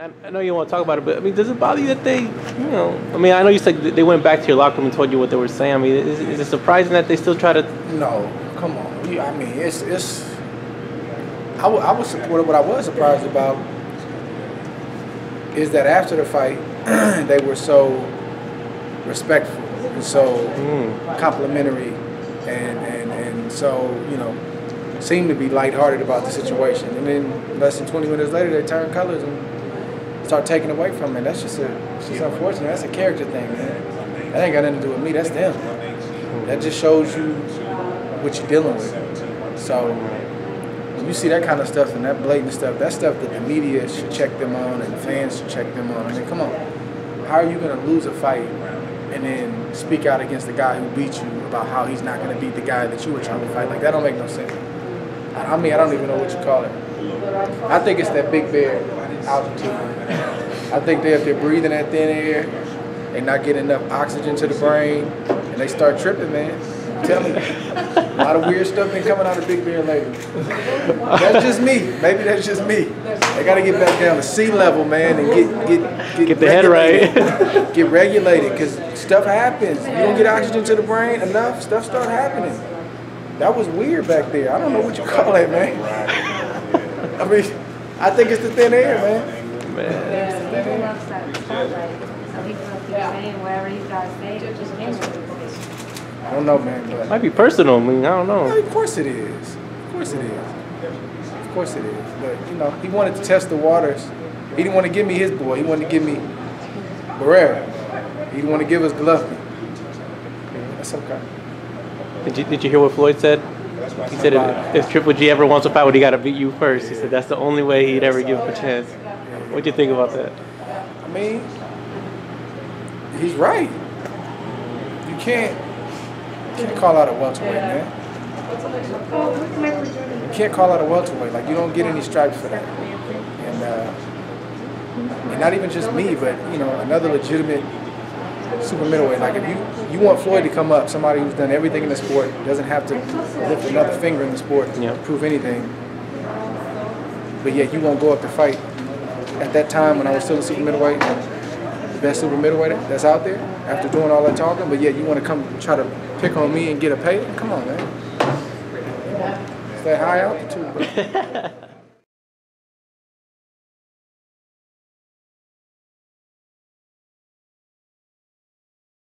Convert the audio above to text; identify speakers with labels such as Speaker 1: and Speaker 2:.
Speaker 1: I know you want to talk about it, but I mean, does it bother you that they, I mean, I know you said they went back to your locker room and told you what they were saying. I mean, is it surprising that they still try to?
Speaker 2: No, come on. I mean, I was supportive. What I was surprised about is that after the fight, they were so respectful and so complimentary, and so seemed to be lighthearted about the situation. And then less than 20 minutes later, they turn colors and start taking away from it. That's just unfortunate. That's a character thing, man. That ain't got nothing to do with me. That's them. That just shows you what you're dealing with. So when you see that kind of stuff and that blatant stuff, that's stuff that the media should check them on and the fans should check them on. I mean, come on. How are you going to lose a fight and then speak out against the guy who beat you about how he's not going to beat the guy that you were trying to fight? Like, that don't make no sense. I mean, I don't even know what you call it. I think it's that Big Bear altitude. I think if they're breathing that thin air, they not getting enough oxygen to the brain, and they start tripping, man. I'm telling you. A lot of weird stuff been coming out of Big Bear lately. That's just me. Maybe that's just me. They got to get back down to sea level, man, and get
Speaker 1: the head right.
Speaker 2: Get regulated, because stuff happens. You don't get oxygen to the brain enough, stuff start happening. That was weird back there. I don't know what you call it, man. I mean, I think it's the thin air, man. I don't know, man. But
Speaker 1: might be personal. I mean, I don't know.
Speaker 2: Well, of course it is. Of course it is. Of course it is. But, he wanted to test the waters. He didn't want to give me his boy. He wanted to give me Barrera. He didn't want to give us Golovkin. That's okay.
Speaker 1: Did you hear what Floyd said? He said if Triple G ever wants to fight, he got to beat you first. He said that's the only way he'd ever give him a chance. What do you think about that?
Speaker 2: I mean, he's right. You can't call out a welterweight, man. You can't call out a welterweight. Like, you don't get any stripes for that. And not even just me, but another legitimate super middleweight. Like, if you want Floyd to come up, somebody who's done everything in the sport, doesn't have to lift another finger in the sport to prove anything, but yet you won't go up to fight at that time when I was still a super middleweight, the best super middleweight that's out there, after doing all that talking, but yet you want to come try to pick on me and get a pay? Come on, man. It's that high altitude, bro.